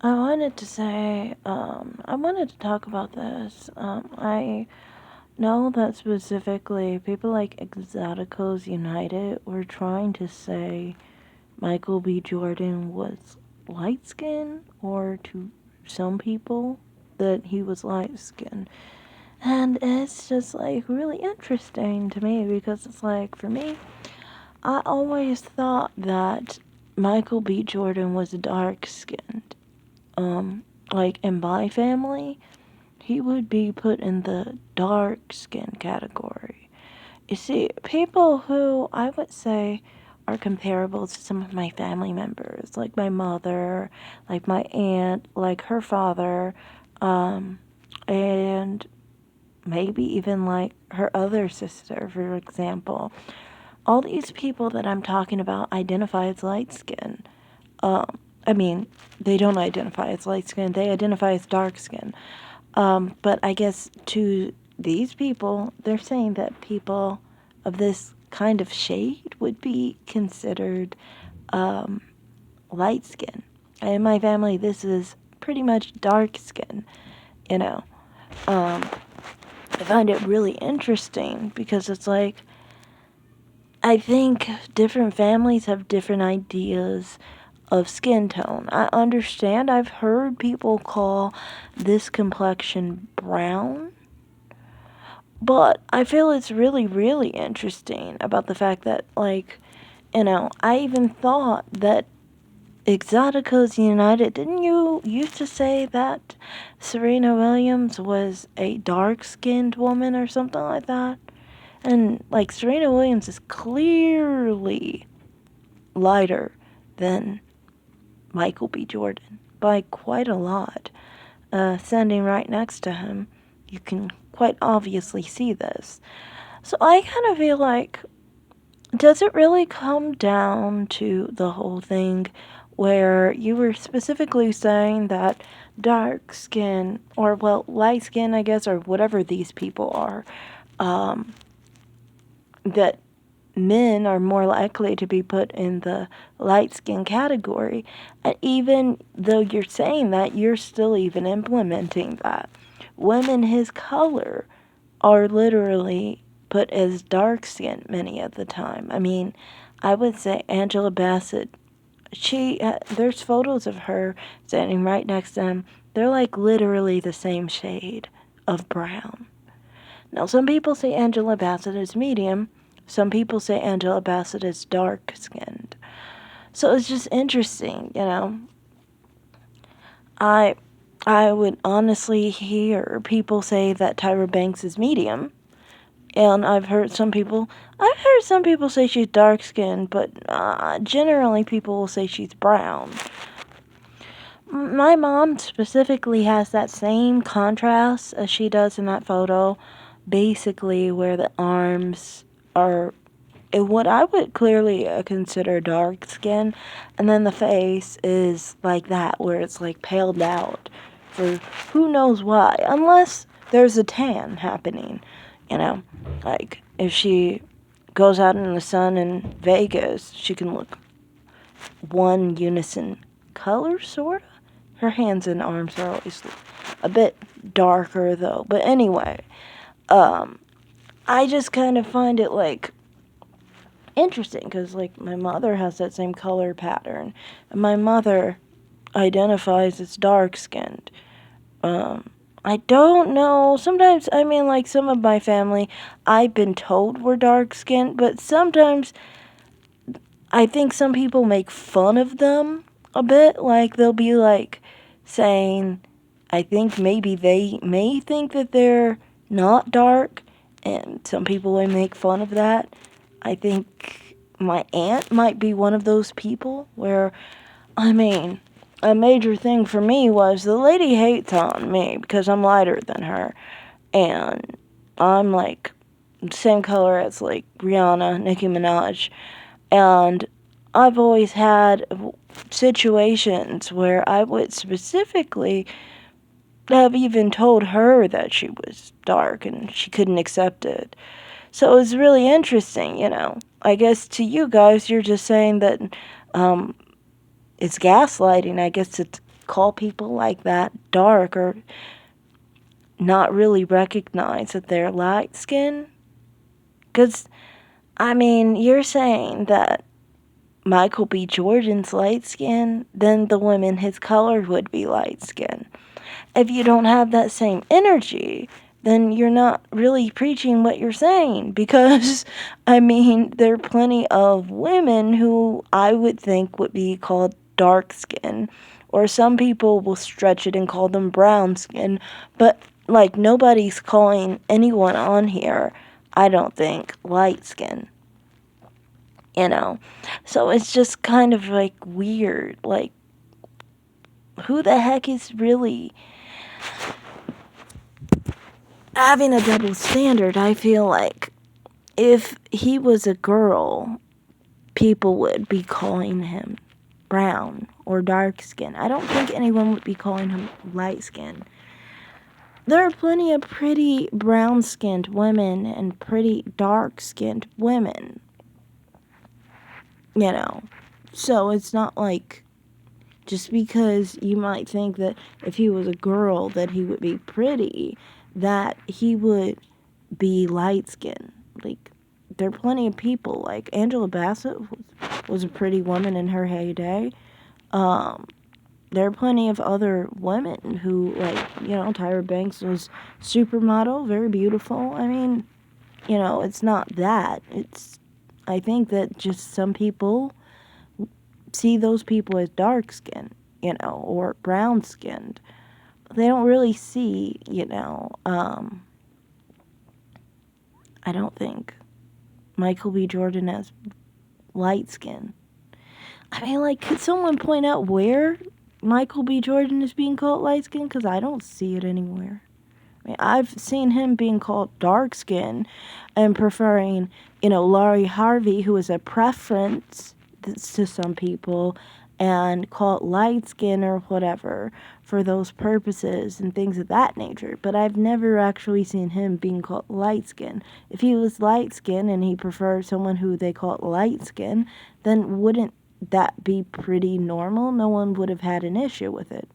I wanted to talk about this. I know that specifically people like Exoticos United were trying to say Michael B. Jordan was light skinned, or to some people that he was light skinned. And it's just like really interesting to me because it's like, for me, I always thought that Michael B. Jordan was dark skinned. Like in my family, he would be put in the dark skin category. You see, people who I would say are comparable to some of my family members, like my mother, like my aunt, like her father, um, and maybe even like her other sister, for example. All these people that I'm talking about identify as light skin. I mean, they don't identify as light skin, they identify as dark skin. But I guess to these people, they're saying that people of this kind of shade would be considered um, light skin. In my family, this is pretty much dark skin, you know. Um, I find it really interesting because it's like, I think different families have different ideas of skin tone. I understand, I've heard people call this complexion brown, but I feel it's really, really interesting about the fact that, like, I even thought that Exoticos United, didn't you used to say that Serena Williams was a dark skinned woman or something like that? And, like, Serena Williams is clearly lighter than Michael B. Jordan by quite a lot. Standing right next to him, you can quite obviously see this. So I kind of feel like, does it really come down to the whole thing where you were specifically saying that dark skin, or, well, light skin, I guess, or whatever these people are, that men are more likely to be put in the light skin category? And even though you're saying that, you're still even implementing that. Women his color are literally put as dark skinned many of the time. I mean, I would say Angela Bassett, there's photos of her standing right next to him. They're like literally the same shade of brown. Now, some people say Angela Bassett is medium. Some people say Angela Bassett is dark skinned. So it's just interesting. I I would honestly hear people say that Tyra Banks is medium, and I've heard some people say she's dark skinned, but generally people will say she's brown. My mom specifically has that same contrast as she does in that photo, basically where the arms are what I would clearly consider dark skin, and then the face is like that, where it's like paled out for who knows why, unless there's a tan happening, you know, like if she goes out in the sun in Vegas, she can look one unison color, sorta. Her hands and arms are always a bit darker though, but anyway, I just kind of find it like interesting because, like, my mother has that same color pattern, and my mother identifies as dark skinned. I don't know. Sometimes, I mean, like, some of my family, I've been told we're dark skinned, but sometimes I think some people make fun of them a bit. Like, they'll be like saying, I think maybe they may think that they're not dark, and some people will make fun of that. I think my aunt might be one of those people where, I mean, a major thing for me was the lady hates on me because I'm lighter than her, and I'm like same color as like Rihanna, Nicki Minaj, and I've always had situations where I would specifically have even told her that she was dark and she couldn't accept it. So it was really interesting. I guess to you guys, you're just saying that it's gaslighting. I guess it's call people like that dark or not really recognize that they're light skinned? Because, I mean, you're saying that Michael B. Jordan's light skin, then the women his color would be light skin. If you don't have that same energy, then you're not really preaching what you're saying. Because, I mean, there are plenty of women who I would think would be called dark skin. Or some people will stretch it and call them brown skin. But, like, nobody's calling anyone on here, I don't think, light skin. You know? So it's just kind of, like, weird. Like, who the heck is really having a double standard? I feel like if he was a girl, people would be calling him brown or dark skin. I don't think anyone would be calling him light skin. There are plenty of pretty brown skinned women and pretty dark skinned women. You know. So it's not like just because you might think that if he was a girl that he would be pretty, that he would be light skinned. Like, there are plenty of people, like Angela Bassett was a pretty woman in her heyday. There are plenty of other women who, like, you know, Tyra Banks was supermodel, very beautiful. I mean, you know, it's not that. I think that just some people see those people as dark skinned, you know, or brown skinned. They don't really see, you know, I don't think Michael B. Jordan as light skin. I mean, like, could someone point out where Michael B. Jordan is being called light skin? Because I don't see it anywhere. I mean, I've seen him being called dark skin and preferring, you know, Laurie Harvey, who is a preference to some people, and called light skin or whatever for those purposes and things of that nature. But I've never actually seen him being called light skin. If he was light skin and he preferred someone who they called light skin, then wouldn't that be pretty normal? No one would have had an issue with it.